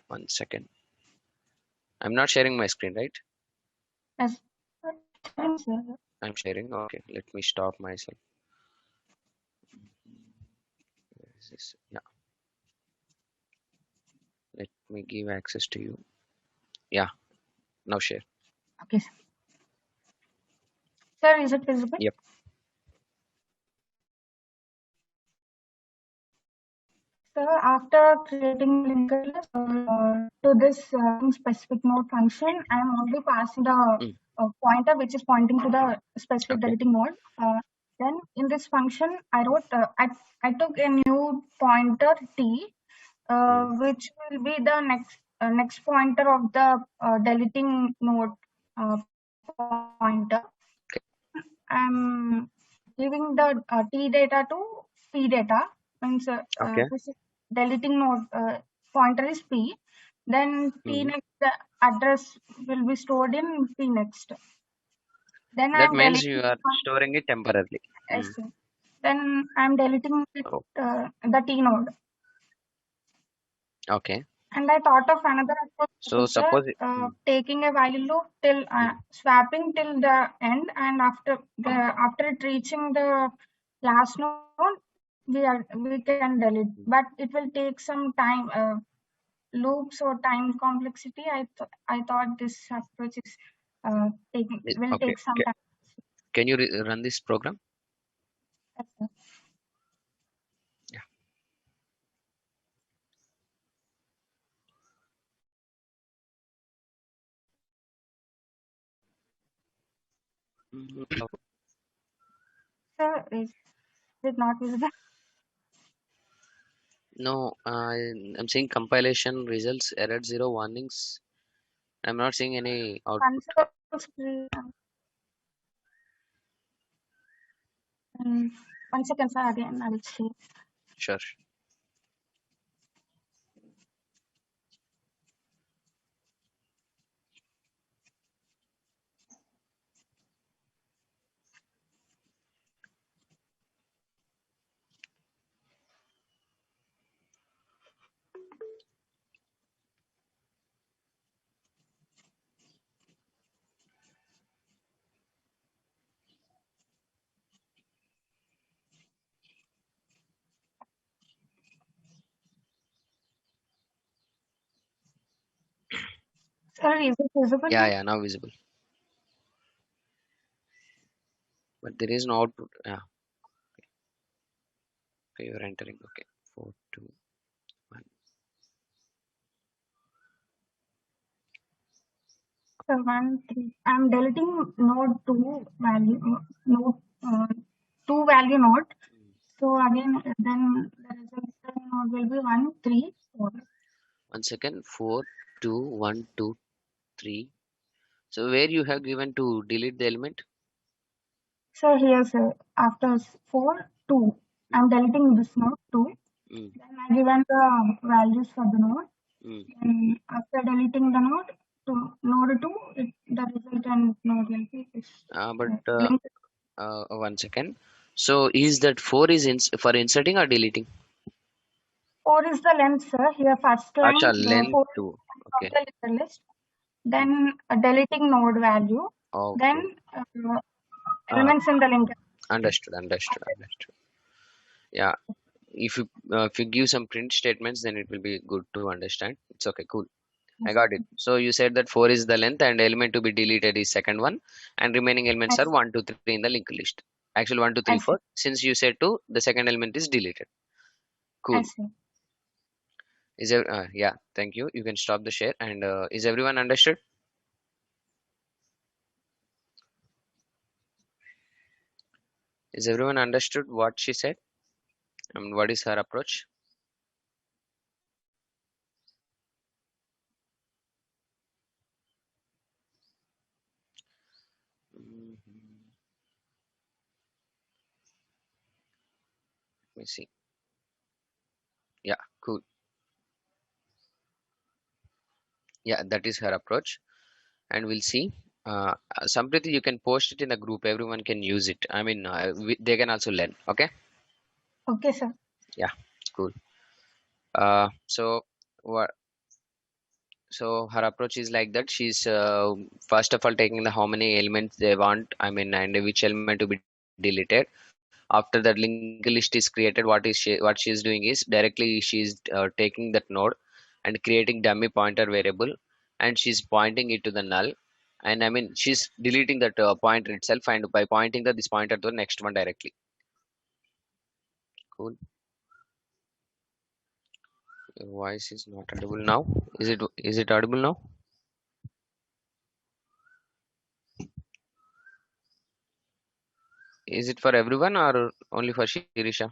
1 second. I'm not sharing my screen, right? Yes. Sir. I'm sharing. Okay, let me stop myself. Where is this? Yeah, let me give access to you. Yeah, now share. Okay, sir. Sir, is it visible? Yep. So after creating linked list to this specific node function, I am only passing the Mm. pointer which is pointing to the specific Okay. deleting node. Then in this function, I wrote I took a new pointer t, which will be the next pointer of the deleting node pointer. I'm giving the t data to p data, means Okay. this is deleting node pointer is p, then p Mhm. next the address will be stored in p next. Then That I'm means you deleting are storing it temporarily. Mm. S. Then I'm deleting Oh, the t node. okay. And I thought of another approach, So sir, suppose taking a while loop till swapping till the end, and after it reaching the last node, we can delete. But it will take some time, loops or time complexity. I thought this approach is taking will okay. take some time. Can you run this program? Yes, sir. Yeah. Mhm. Sir, is it not visible? No, I'm seeing compilation results, error 0 warnings. I'm not seeing any output. Console screen. 1 second, sir. Again, I will see. Sure. Sir, is it visible Yeah, now? yeah, now visible. But there is no output. Yeah, okay, you're entering. Okay. 4, 2, 1. So 1, 3. I'm deleting node 2 value, node 2 value node. So again, then the resultant node will be 1, 3, 4. 1 second. 4, 2, 1, 2, 3. So where you have given to delete the element? So here, sir, after 4, 2, Mm, I'm deleting this node 2. mm, Then I given the values for the node. mm. Then after deleting the node to node 2, the resultant node will be this But link. 1 second. So is that 4 is for inserting or deleting? 4 is the length, sir. Here first Acha, line, the length 4 2. of Okay. the list list. Mm. Then deleting node value. Then Okay. Uh, elements in the link. understood. Understood. Understood. Yeah. If you give some print statements, then it will be good to understand. It's okay. Cool. I got it. So you said that 4 is the length and element to be deleted is second one, and remaining elements are Yes, 1, 2, 3 in the linked list. Actually 1, 2, 3, I see. 4. Since you said 2, the second element is deleted. I Cool. see. Yeah, thank you. You can stop the share. And is everyone understood? Is everyone understood what she said? And what is her approach? Mhm. Let me see. Yeah, cool. Yeah, that is her approach. And we'll see. Sampriti, you can post it in a group. Everyone can use it. I mean, they can also learn. Okay. Okay, sir. Yeah, cool. So what? So her approach is like that. She's first of all taking the how many elements they want, I mean, and which element to be deleted. After that linked list is created, what she is doing is directly she's taking that node and creating dummy pointer variable, and she's pointing it to the null. And I mean, she's deleting that pointer itself, and by pointing this pointer to the next one directly. Cool. Your voice is not audible now. Is it audible now? Is it for everyone or only for Shirisha?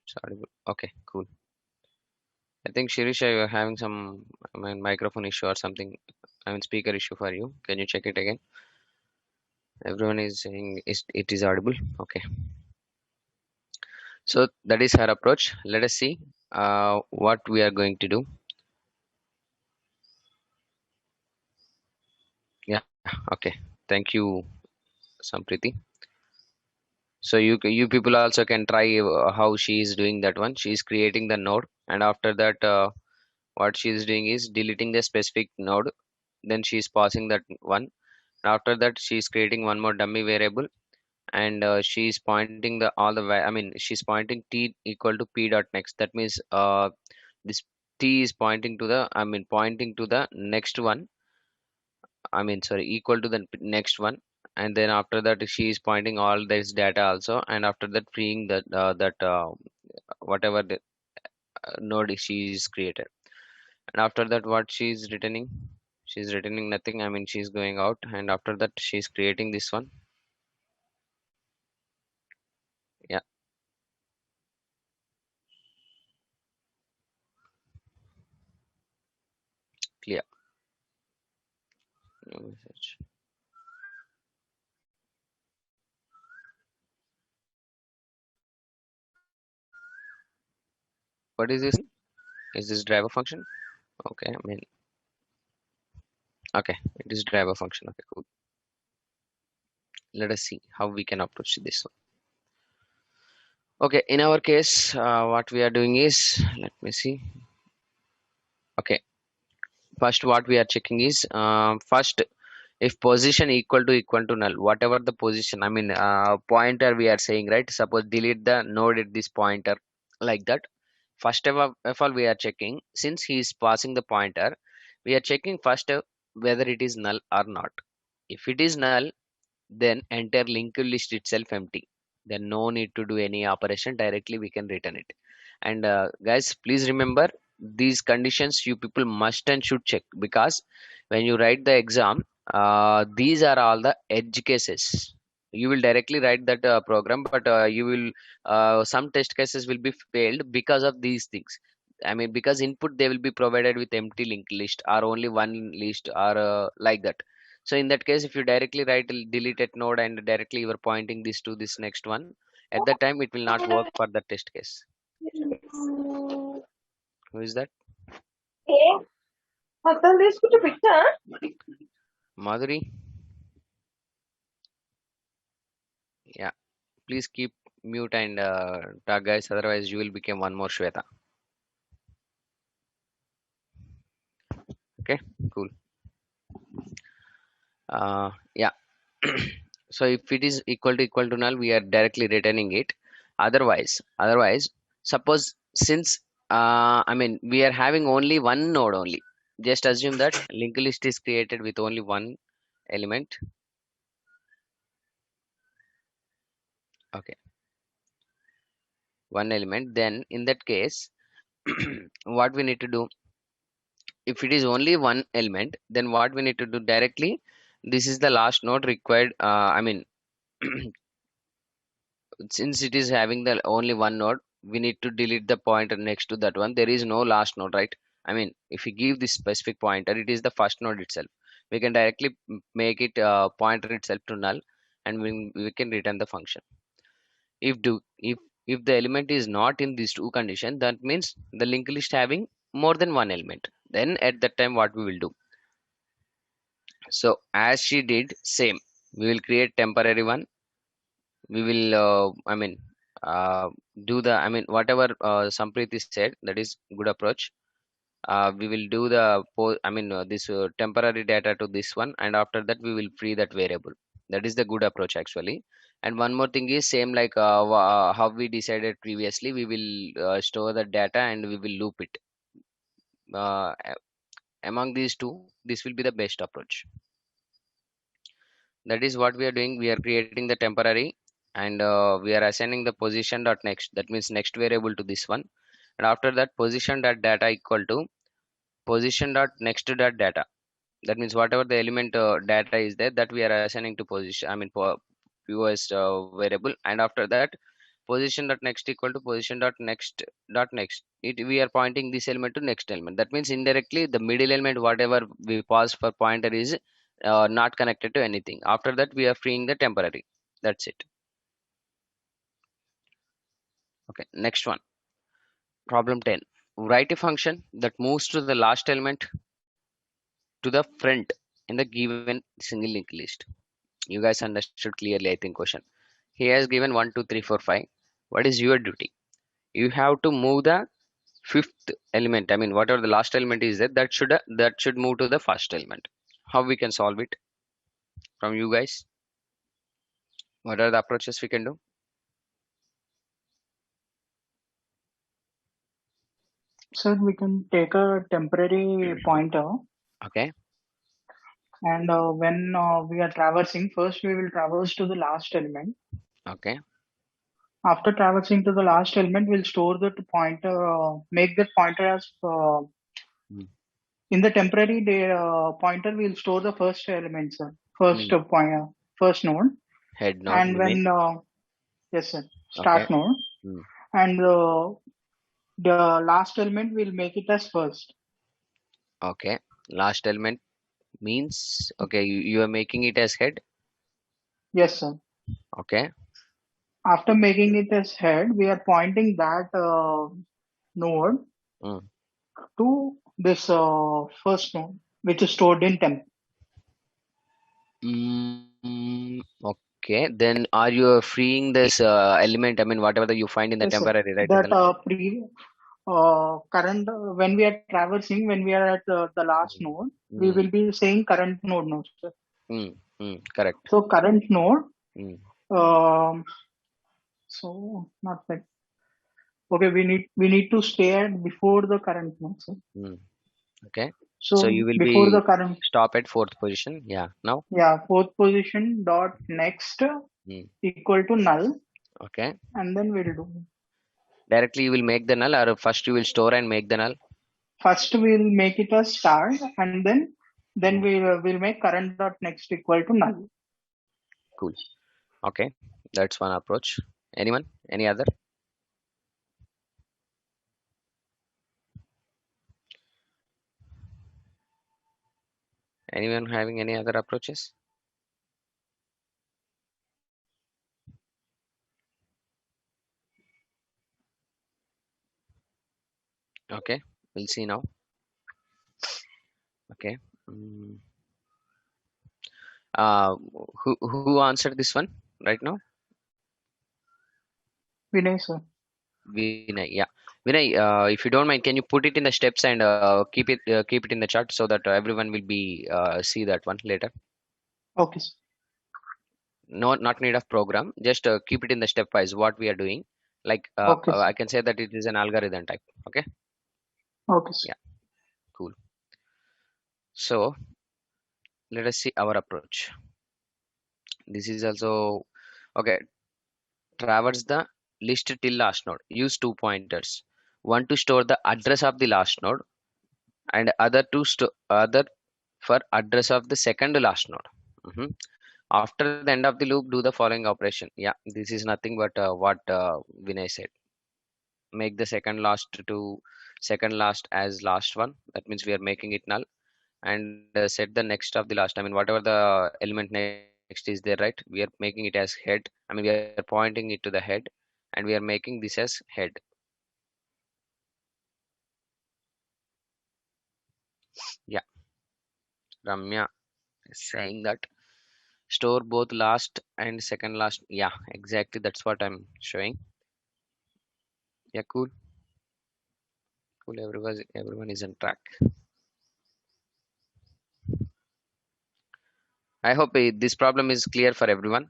It's audible. Okay, cool. I think Shirisha, you're having some, I mean, microphone issue or something. I mean, speaker issue for you. Can you check it again? Everyone is saying it is audible. Okay. So that is her approach. Let us see what we are going to do. Yeah. Okay. Thank you, Sampriti. So you people also can try how she is doing that one. She is creating the node, and after that, what she is doing is deleting the specific node. Then she is passing that one. After that, she is creating one more dummy variable, and she is pointing the all the way. I mean, she's pointing t equal to p dot next. That means this t is pointing to the, I mean, pointing to the next one. I mean, sorry, equal to the next one. And then after that, she is pointing all this data also, and after that, freeing that whatever the node she is created. And after that, what she is returning? She's returning nothing. I mean, she's going out, and after that, she's creating this one. Yeah, clear. No message. What is this? Is this driver function? Okay, I mean, okay, it is driver function. Okay, cool. Let us see how we can approach this one. Okay, in our case, what we are doing is, let me see. Okay, first what we are checking is, first, if position equal to null, whatever the position, I mean, pointer we are saying, right? Suppose delete the node at this pointer, like that. First of all, we are checking, since he is passing the pointer, we are checking first whether it is null or not. If it is null, then enter linked list itself empty. Then no need to do any operation, directly we can return it. And guys, please remember, these conditions you people must and should check, because when you write the exam, these are all the edge cases. You will directly write that program, but you will some test cases will be failed because of these things. I mean, because input they will be provided with empty linked list or only one list, or like that. So in that case, if you directly write a deleted node and directly you are pointing this to this next one, at that time it will not work for the test case. Who is that? ఏ మొత్తం తీసుకుంటే పిచ్చా Madhuri? Yeah, please keep mute and talk, guys, otherwise you will become one more Shweta. Okay, cool. Yeah. So if it is equal to null, we are directly returning it. Otherwise, suppose, since I mean, we are having only one node only. Just assume that linked list is created with only one element. Okay, one element. Then in that case, what we need to do, if it is only one element, then what we need to do directly, this is the last node required. I mean, since it is having the only one node, we need to delete the pointer next to that one. There is no last node, right? I mean, if we give this specific pointer, it is the first node itself. We can directly make it pointer itself to null, and we can return the function. If the element is not in these two conditions, that means the linked list having more than one element. Then at that time, what we will do? So as she did, same. We will create temporary one. We will I mean, uh, do the, I mean, whatever Sampriti said, that is good approach. we will do the this temporary data to this one, and after that we will free that variable. That is the good approach actually. And one more thing is same like how we decided previously, we will store the data and we will loop it. Among these two, this will be the best approach. That is what we are doing. We are creating the temporary, and we are assigning the position dot next, that means next variable, to this one. And after that, position dot data equal to position dot next dot data. That means whatever the element data is there, that we are assigning to position, POS variable. And after that, position dot next equal to position dot next, it we are pointing this element to next element. That means indirectly the middle element whatever we pass for pointer is not connected to anything. After that we are freeing the temporary. That's it. Okay, next one. Problem 10. Write a function that moves to the last element to the front in the given single linked list. You guys understood clearly, I think, question. He has given 1 2 3 4 5. What is your duty? You have to move the fifth element. Whatever the last element is there, that should move to the first element. How we can solve it from you guys? What are the approaches we can do? Sir, we can take a temporary pointer, Okay. and when we are traversing, first we will traverse to the last element. Okay. After traversing to the last element, we'll store the pointer, make that pointer as Mm. in the temporary pointer. We'll store the first element, sir. First Mm. pointer, first node, Head node and we make. when yes, sir, Okay. start node, Mm. and the last element we'll make it as first. Okay. Last element means, okay, you are making it as head. Yes, sir. Okay. After making it as head, we are pointing that node Mm. to this first node, which is stored in temp. Okay. Then are you freeing this element? Whatever that you find in the Yes, sir. temporary, right? In That the current when we are traversing, when we are at the last node, we mm. will be saying current node now, sir. Correct. So current node. Mm. Um, so not that. Okay, we need to stay at before the current node, sir. Mm. Okay. So So you will before the be current, stop at fourth position. Yeah. Now. fourth position dot next Mm. equal to null, Okay. and then we'll do. Directly you will make the null, or first you will store and make the null. First we'll make it a start, and then Mm. we'll make current dot next equal to null. Cool. Okay. That's one approach. Anyone? Any other? Anyone having any other approaches? Okay. We'll see now. Okay. Mm. Uh, who answered this one right now? Vinay, sir. Vinay. Yeah. Vinay, if you don't mind, can you put it in the steps and keep it in the chart so that everyone will be see that one later. Okay, sir. No, not need of program. Just keep it in the stepwise what we are doing. Like Okay, sir. I can say that it is an algorithm type. Okay. Okay, sir. Yeah. Cool. So let us see our approach. This is also okay. Traverse the list till last node. Use two pointers. One to store the address of the last node, and other for address of the second last node. Mhm. After the end of the loop, do the following operation. Yeah, this is nothing but what Vinay said. Make the second last as last one. That means we are making it null, and set the next of the last. Whatever the element next is there, right? We are making it as head. We are pointing it to the head, and we are making this as head. Yeah, Ramya is saying that store both last and second last. Yeah, exactly. That's what I'm showing. Yeah, cool. Cool. Everyone is on track. I hope this problem is clear for everyone.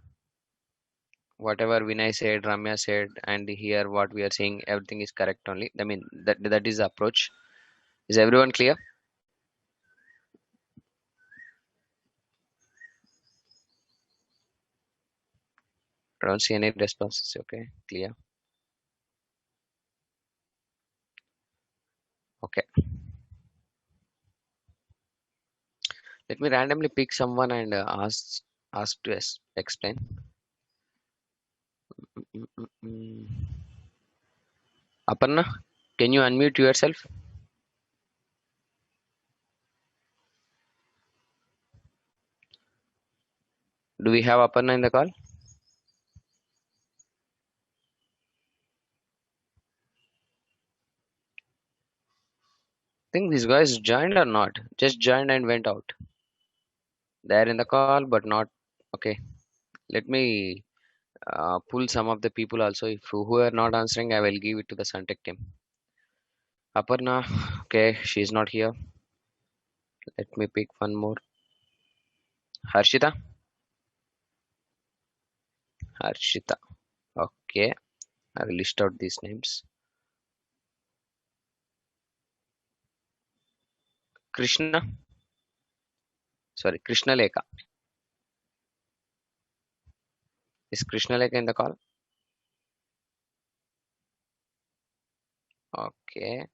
Whatever Vinay said, Ramya said, and here what we are saying, everything is correct only. I mean, that is the approach. Is everyone clear? I don't see any responses. Okay, clear. Okay. Let me randomly pick someone and ask to explain. Mm, mm, mm. Aparna, can you unmute yourself? Do we have Aparna in the call? Think these guys joined or not? Just joined and went out. They're in the call, but not. Okay. Let me pull some of the people also. If who are not answering, I will give it to the Suntech team. Aparna, okay, she's not here. Let me pick one more. Harshita, Harshita. Okay, I will list out these names. Krishna, sorry, Krishna Lekha. Is Krishna Lekha in the call? Okay.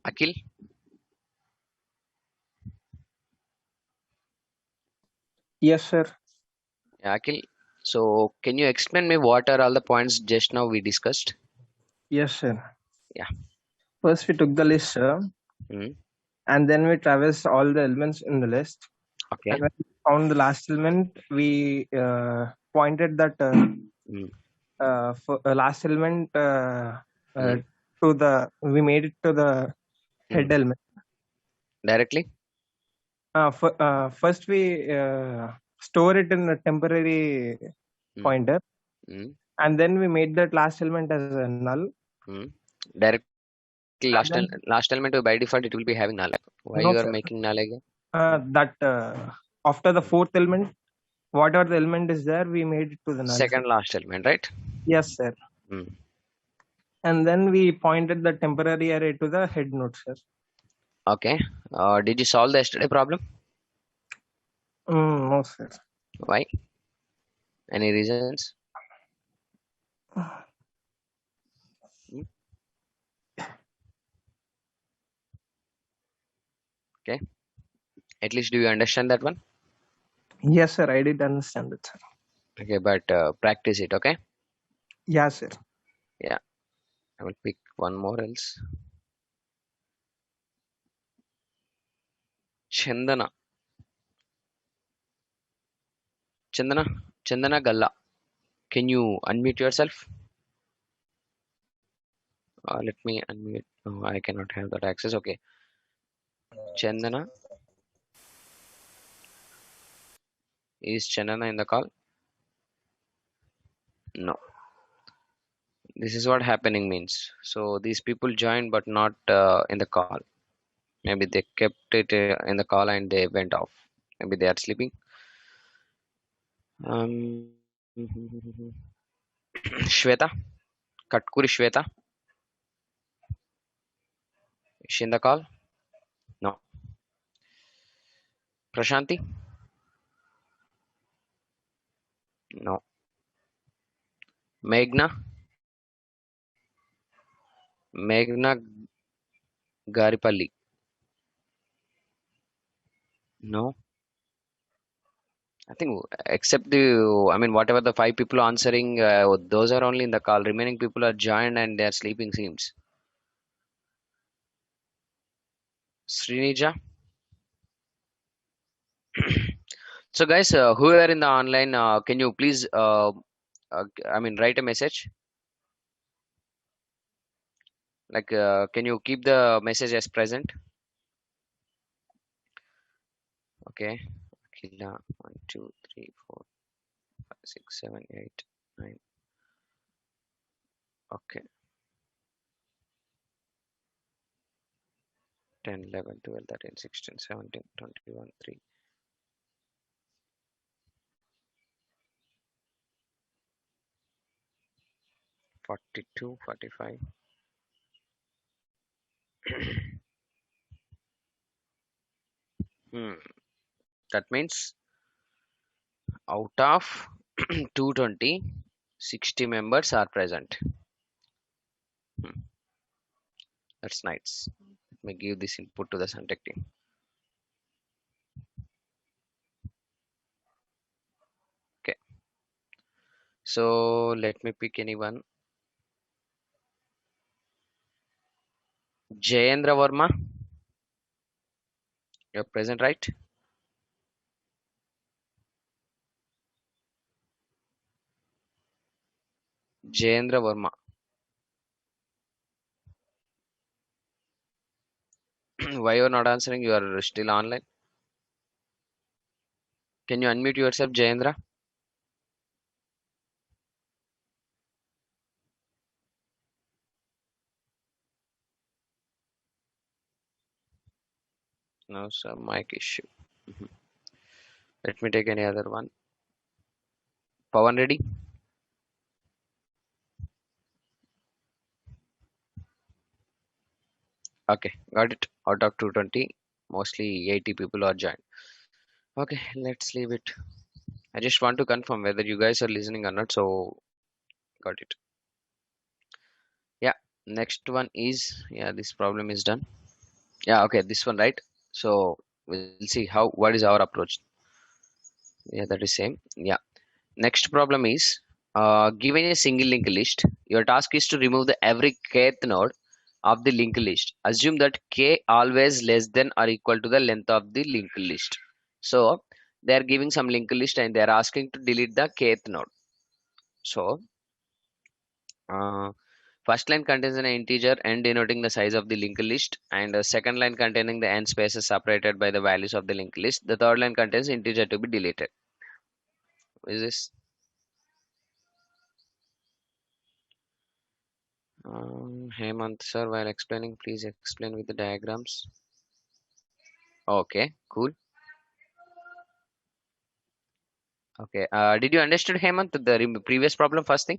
Akhil, Yes, sir. yeah, Akhil. So, can you explain me what are all the points just now we discussed? Yes, sir. Yeah. First, we took the list, sir, Hmm. and then we traversed all the elements in the list. Okay. And when we found the last element, we pointed that Hmm. for, last element Hmm. to the. We made it to the head element. Directly? First, we store it in a temporary pointer, Hmm. and then we made that last element as a null. Directly And then, last element by default it will be having null. Why no, you are sir. making null again? That after the fourth element, whatever the element is there, we made it to the null. Second last element, right? Yes, sir. Hmm. And then we pointed the temporary array to the head node, sir. Okay. Did you solve the yesterday problem? No, sir. Why? Any reasons? Hmm? Okay. At least do you understand that one? Yes, sir. I did understand it, sir. Okay, but practice it, okay? Yeah, sir. Yeah. I will pick one more else. Chandana. Chandana Galla. Can you unmute yourself? Let me unmute. Oh, I cannot have that access. Okay. Chandana. Is Chandana in the call? No. This is what happening means. So these people joined but not in the call. Maybe they kept it in the call and they went off. Maybe they are sleeping. Um, Shweta, Katkuri Shweta, is she in the call? No. Prashanti? No. Meghna? Meghna Garipalli? No. I think except I mean, whatever the five people answering, those are only in the call. Remaining people are joined and they are sleeping seems. Srinija? So guys, who are in the online, can you please, I mean, write a message? Like, can you keep the message as present? Okay. Akila, 1, 2, 3, 4. 6, 7, 8, 9. Okay. 10, 11, 12, 13, 16, 17, 21, 3. Forty-two, 45. That means out of 220, 60 members are present. That's nice. Let me give this input to the Suntech team. Okay. So let me pick anyone. Jayendra Verma, you're present, right? Jayendra Verma. Why you're not answering? You are still online. Can you unmute yourself, Jayendra? No, sir. Mic issue. Let me take any other one. Pawan ready? Okay, got it. Out of 220, mostly 80 people are joined. Okay, let's leave it. I just want to confirm whether you guys are listening or not. So, got it. Yeah, next one is, yeah, this problem is done. Yeah, okay, this one, right? So, we'll see what is our approach. Yeah, that is same. Yeah. Next problem is, given a single linked list, your task is to remove the every kth node of the linked list. Assume that k always less than or equal to the length of the linked list. So they are giving some linked list and they are asking to delete the kth node. So first line contains an integer n denoting the size of the linked list, and the second line containing the n spaces separated by the values of the linked list. The third line contains integer to be deleted. Is this? Hemant sir, while explaining, please explain with the diagrams. Okay, cool. Okay, did you understood, Hemant, the previous problem first thing?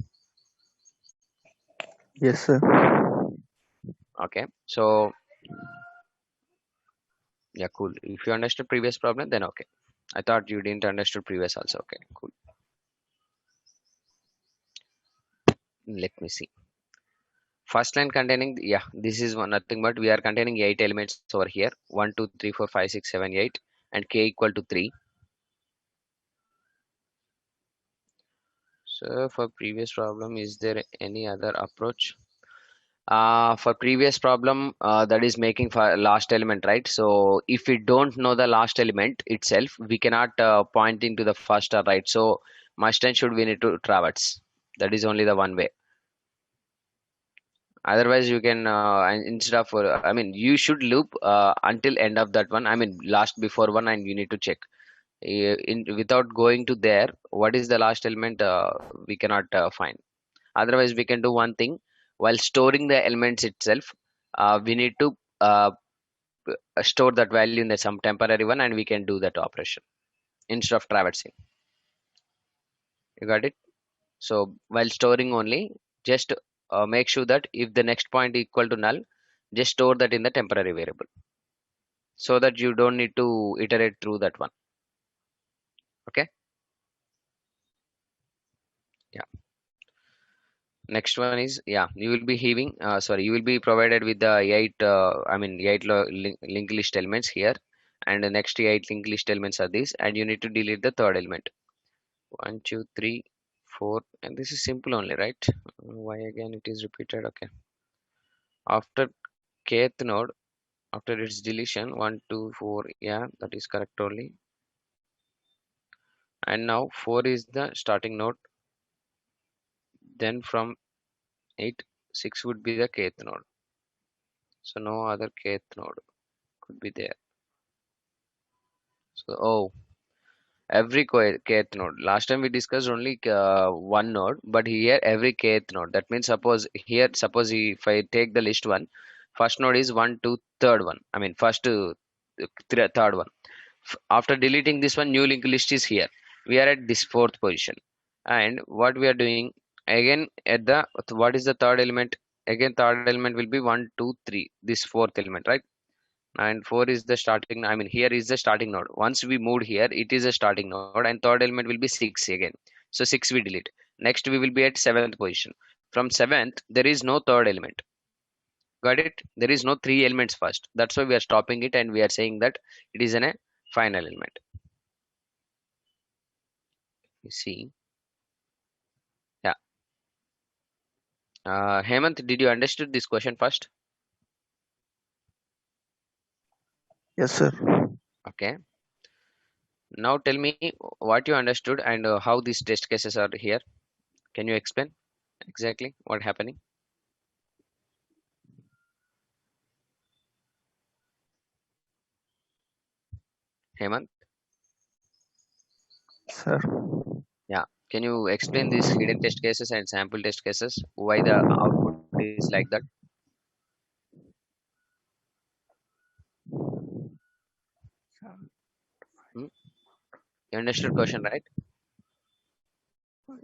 Yes, sir. Okay, so yeah, cool. If you understood previous problem, then okay. I thought you didn't understood previous also. Okay, cool. Let me see. First line containing, yeah, this is one nothing but we are containing 8 elements over here. 1, 2, 3, 4, 5, 6, 7, 8, and k equal to 3. So for previous problem, is there any other approach? For previous problem, that is making for last element, right? So if we don't know the last element itself, we cannot point into the first or right. So must and should we need to traverse. That is only the one way. Otherwise you can instead of I mean you should loop until end of that one, I mean last before one, and you need to check without going to there what is the last element, we cannot find. Otherwise we can do one thing. While storing the elements itself, we need to store that value in the some temporary one, and we can do that operation instead of traversing. You got it? So while storing only, just make sure that if the next point equal to null, just store that in the temporary variable so that you don't need to iterate through that one. Okay. Yeah. Next one is, yeah, you will be having you will be provided with the 8 linked list elements here, and the next 8 linked list elements are these, and you need to delete the third element. 1, 2, 3, 4, and this is simple only, right? Why again it is repeated? Okay. After kth node, after its deletion, 1, 2, 4, yeah, that is correct only. And now 4 is the starting node, then from 8, 6 would be the kth node, so no other kth node could be there. So Every kth node. Last time we discussed only one node, but here every kth node. That means suppose if I take the list one, first node is 1, 2, third one. I mean first third one. After deleting this one, new linked list is here. We are at this fourth position. And what we are doing again at the what is the third element? Again, third element will be 1, 2, 3. This fourth element, right? And 4 is the starting. I mean, here is the starting node. Once we moved here, it is a starting node, and third element will be 6 again. So 6 we delete. Next we will be at seventh position. From seventh, there is no third element. Got it? There is no three elements first. That's why we are stopping it and we are saying that it is in a final element. You see? Yeah. Hemant, did you understood this question first? Yes, sir. Okay. Now tell me what you understood and how these test cases are here. Can you explain exactly what happening? Hemant? Sir. Yeah. Can you explain these hidden test cases and sample test cases? Why the output is like that? Hmm? You understood question, right?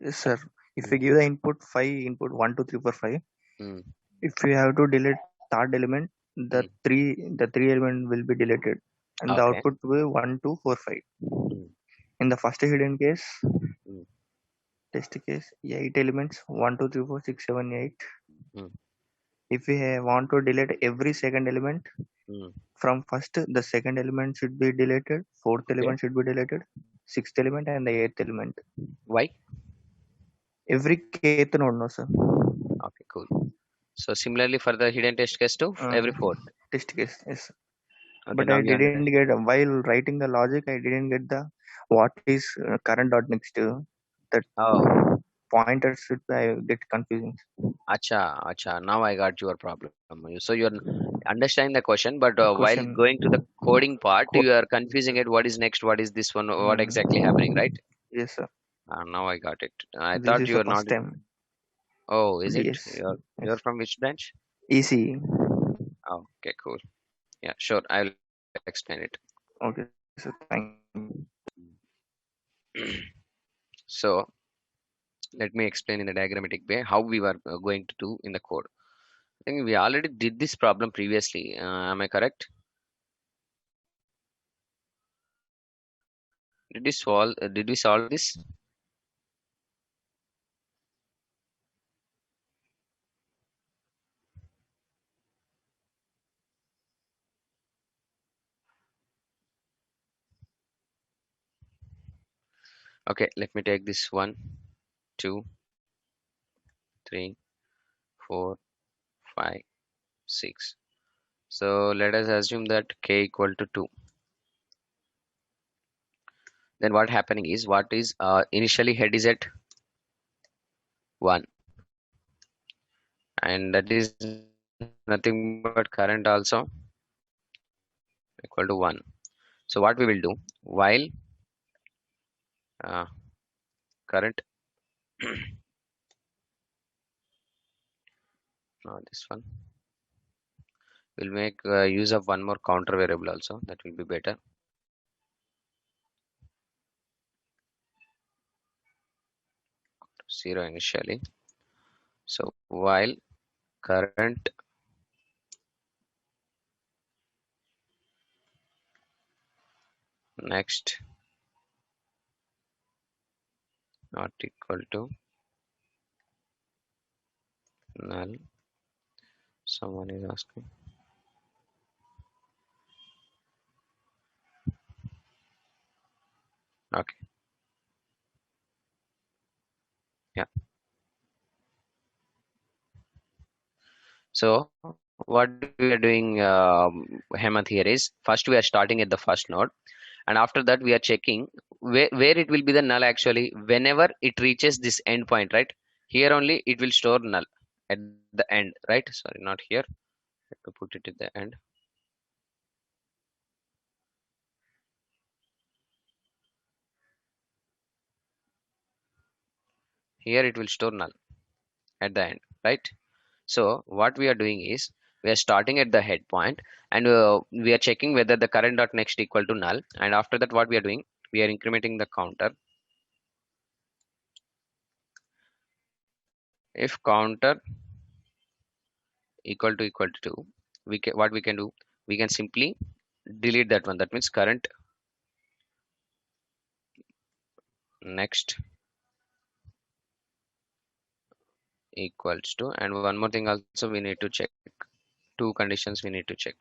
Yes, sir. If we give the input 1, 2, 3, 4, 5, Hmm. if we have to delete third element, the Hmm. three element will be deleted, and the Okay. output will be 1, 2, 4, 5. Hmm. In the first hidden case, Hmm. test case, 8 elements 1, 2, 3, 4, 6, 7, 8. Hmm. If we want to delete every second element Hmm. from first, the second element should be deleted, fourth Okay. element should be deleted, sixth element, and the eighth element. Why? Every kth node, no, sir. Okay, cool. So similarly for the hidden test case too, every fourth. Test case, yes. Okay, But now I you didn't understand. get, while writing the logic, I didn't get the what is current dot next to that Oh, pointers should I get confusing. acha. Now I got your problem. So you're understanding the question, but while Question going to the coding part, code. you are confusing it. What is next? What is this one? What exactly happening, Mm, right? yes, sir. Now I got it. I This thought is you the were not. first time. Oh, is it? Yes, You're yes. from which branch? EC. Oh, okay, cool. Yeah, sure. I'll explain it. Okay, so thank you. So let me explain in the diagrammatic way how we were going to do in the code. I think we already did this problem previously. Am I correct? Did we solve this? Okay, let me take this 1, 2, 3, 4, 5, 6. So let us assume that k equal to 2. Then what happening is initially head is at 1, and that is nothing but current also equal to 1. So what we will do, while current not this one, we'll make use of one more counter variable also, that will be better. Zero initially. So while current next not equal to null, someone is asking. Okay, yeah. So what we are doing, Hemant, here is first we are starting at the first node, and after that we are checking where it will be the null actually whenever it reaches this endpoint, right? Here only it will store null at the end, right? Sorry, not here. Let me put it at the end. here it will store null at the end, right? So what we are doing is we are starting at the head point, and we are checking whether the current dot next equal to null, and after that what we are doing, we are incrementing the counter. If counter equal to 2, what we can do, we can simply delete that one. That means current next equals to, and one more thing also we need to check, two conditions we need to check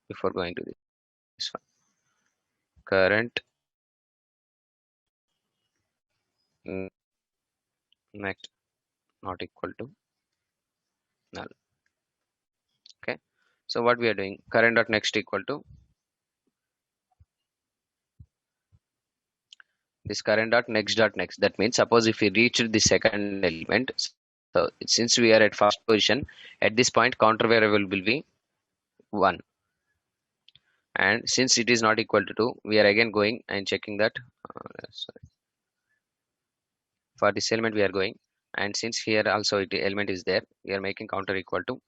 before going to this one. Current next not equal to null. Okay, so what we are doing, current dot next equal to this current dot next dot next. That means suppose if we reach the second element, so since we are at first position, at this point counter variable will be 1, and since it is not equal to 2, we are again going and checking that, sorry, for this element we are going, and since here also element is there, we are making counter equal to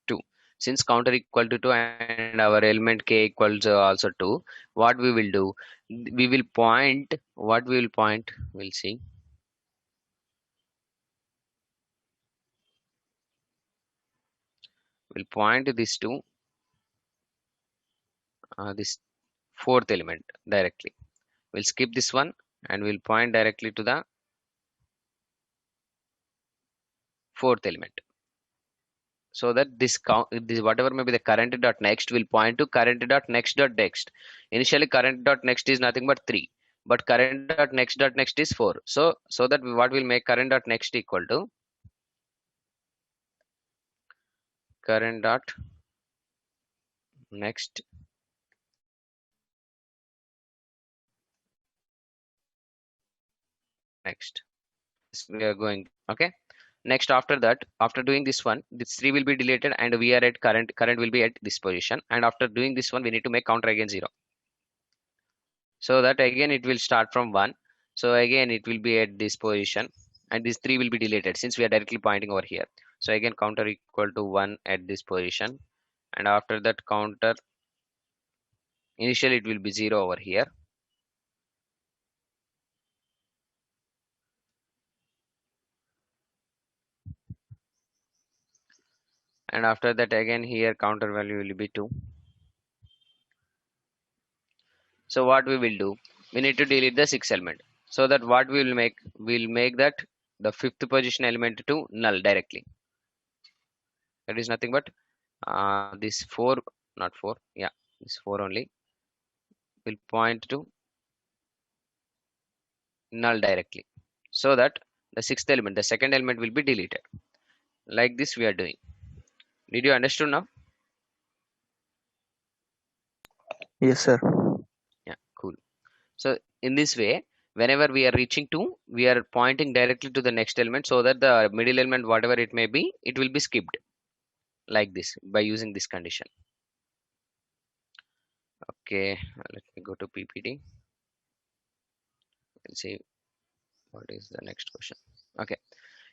2. Since counter equal to 2 and our element k equals also 2, what we will do, we will point, what we will point, we'll see, we'll point this to this fourth element directly. We'll skip this one and we'll point directly to the fourth element, so that this count, this whatever may be the current dot next will point to current dot next dot next. Initially current dot next is nothing but 3, but current dot next is 4. So that what will make current dot next equal to current dot next next. We are going, okay. Next, after that, after doing this one, this 3 will be deleted and we are at current will be at this position, and after doing this one we need to make counter again 0, so that again it will start from 1. So again it will be at this position, and this 3 will be deleted since we are directly pointing over here. So again counter equal to 1 at this position, and after that counter initially it will be 0 over here, and after that again here counter value will be 2. So what we will do, we need to delete the sixth element, so that what we will make, we'll make that the fifth position element to null directly. That is nothing but this 4, not 4, yeah, this 4 only will point to null directly, so that the sixth element, the second element will be deleted. Like this we are doing. Did you understand now? Yes, sir. Yeah, cool. So in this way, whenever we are reaching 2, we are pointing directly to the next element, so that the middle element, whatever it may be, it will be skipped like this by using this condition. Okay, let me go to PPT and see what is the next question. Okay,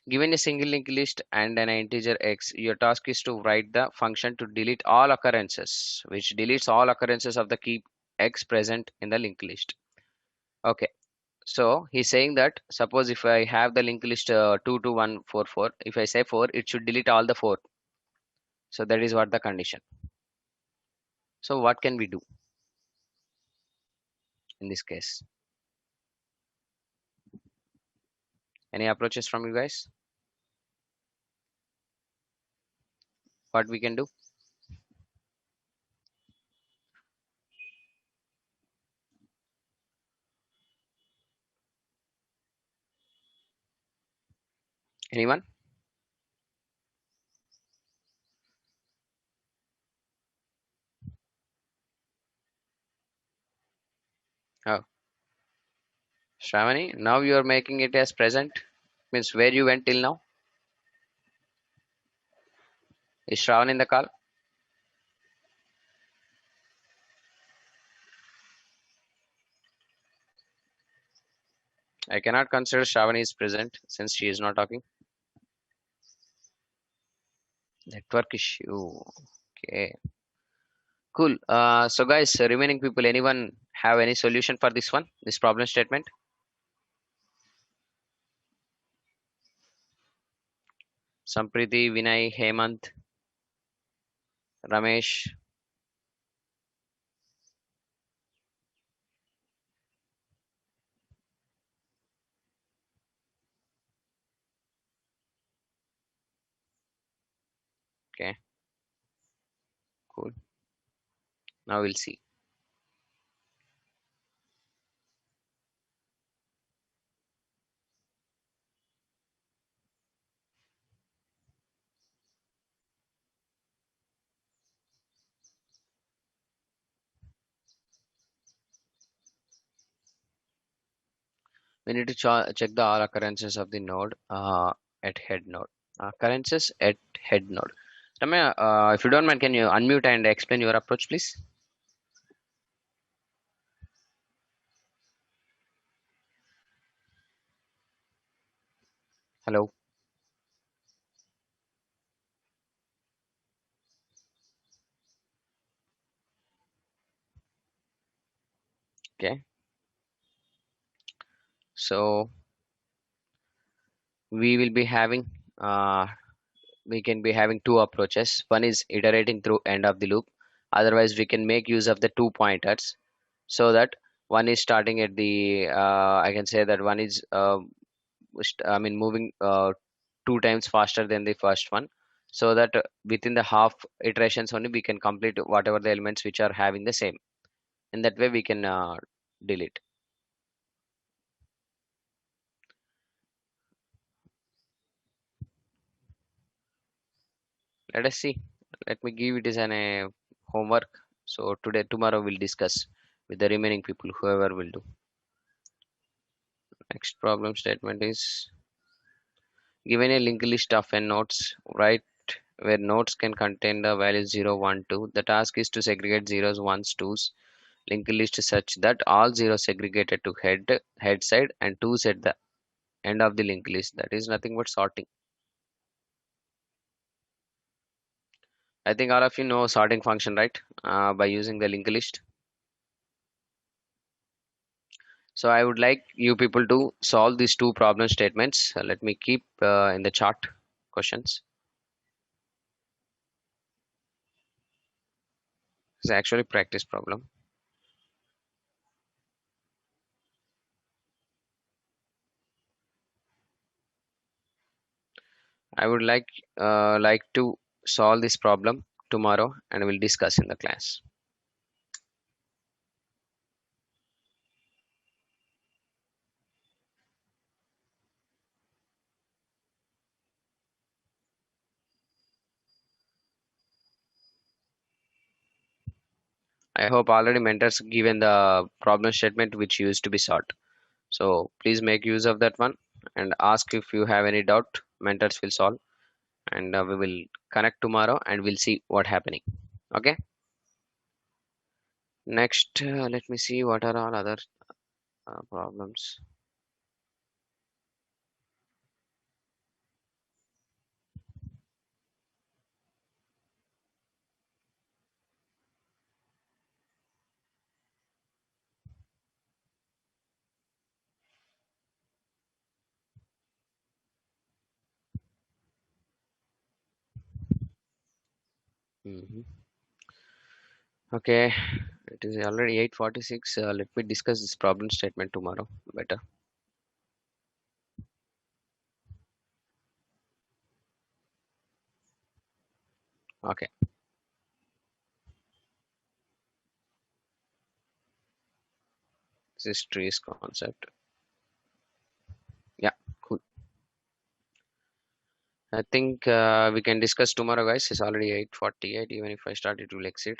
given a single linked list and an integer x, your task is to write the function to delete all occurrences, which deletes all occurrences of the key x present in the linked list. Okay, so he's saying that suppose if I have the linked list 22144, if I say 4, it should delete all the 4. So that is what the condition. So what can we do in this case? Any approaches from you guys? What we can do? Anyone? Oh, Shravani, now you are making it as present. Means where you went till now? Is Shravan in the call? I cannot consider Shravani is present since she is not talking. Network issue. Okay. Cool. So guys, remaining people, anyone have any solution for this one? This problem statement? Sampriti, Vinay, Hemant, Ramesh. Okay, cool. Now we'll see. We need to check the all occurrences of the node at head node. Occurrences at head node. Ramya, if you don't mind, can you unmute and explain your approach, please? Hello. Okay. So we will be having we can be having two approaches. One is iterating through end of the loop. Otherwise, we can make use of the two pointers so that one is starting at the I can say that one is I mean moving two times faster than the first one, so that within the half iterations only we can complete whatever the elements which are having the same. In that way, we can delete. Let us see. Let me give it as an homework. So tomorrow we'll discuss with the remaining people, whoever will do. Next problem statement is given a linked list of n nodes, right, where nodes can contain the values 0, 1, 2. The task is to segregate zeros, ones, twos, linked list such that all zeros segregated to head side and twos at the end of the linked list. That is nothing but sorting. I think all of you know sorting function, right? By using the linked list. So I would like you people to solve these two problem statements. Let me keep in the chart questions. It's actually practice problem. I would like to solve this problem tomorrow and we'll discuss in the class. I hope already mentors given the problem statement which used to be solved. So please make use of that one and ask if you have any doubt. Mentors will solve, and we will connect tomorrow and we'll see what happening. Okay. Next, let me see what are all other problems. Mhm. Okay, it is already 8:46. Let me discuss this problem statement tomorrow better. Okay, this is trees concept. Yeah, cool. I think we can discuss tomorrow, guys. It's already 8:48. Even if I start, it will exceed.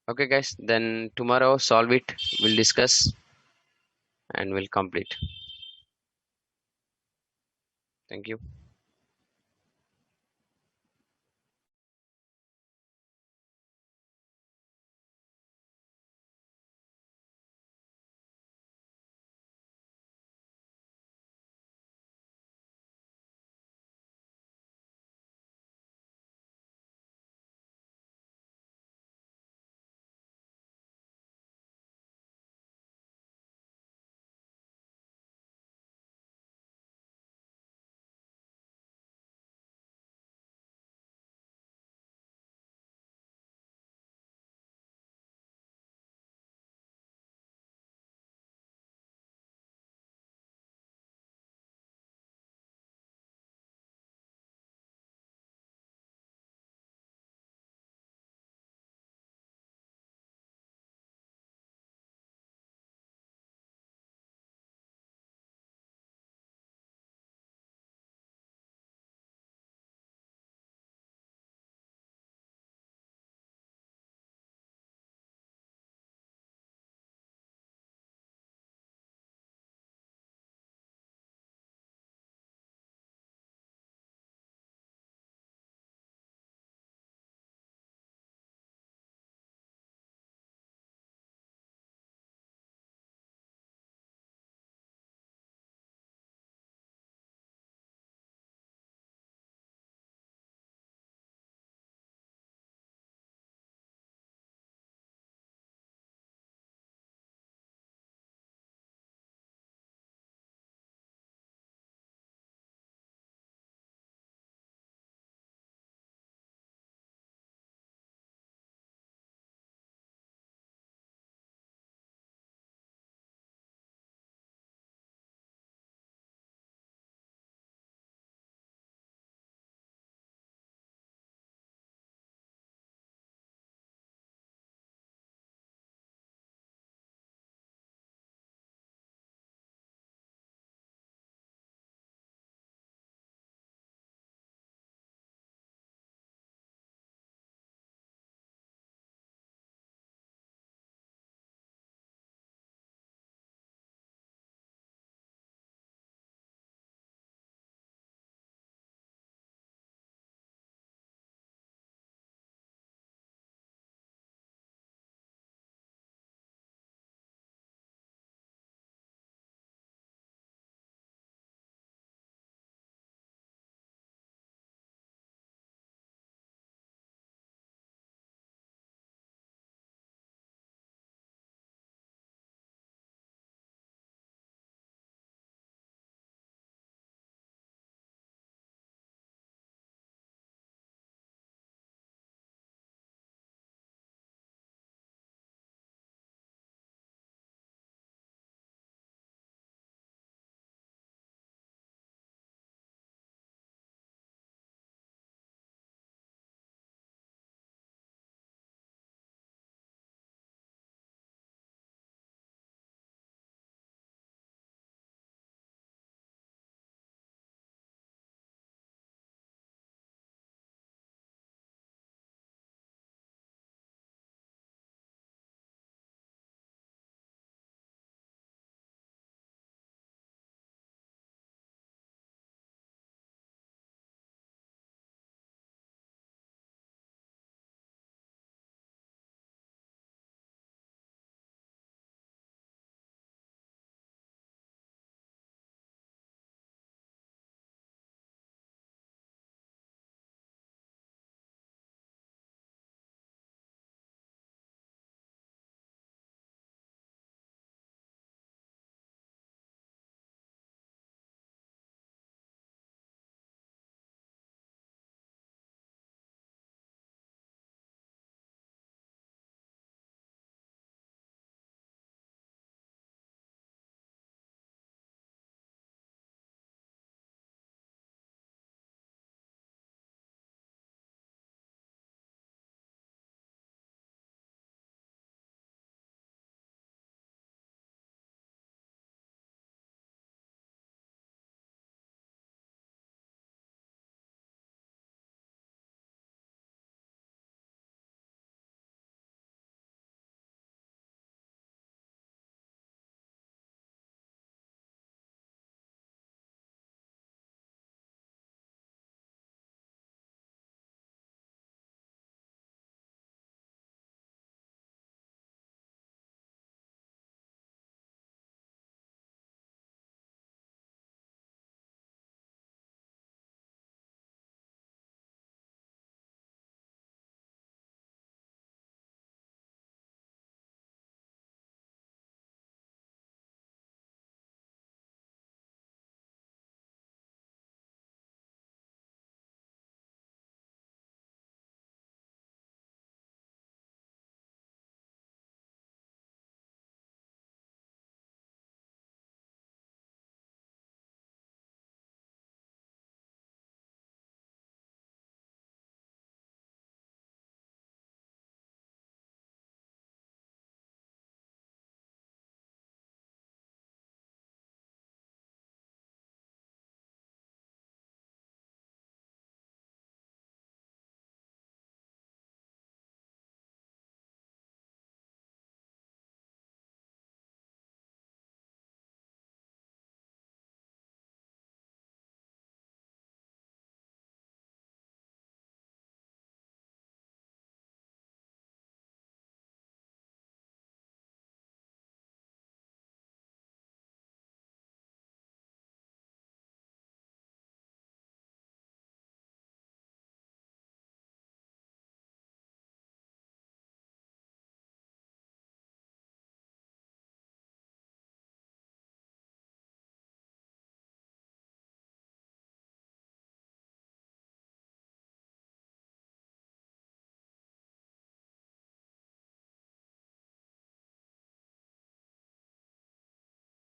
Okay, guys. Then tomorrow, solve it. We'll discuss and we'll complete. Thank you.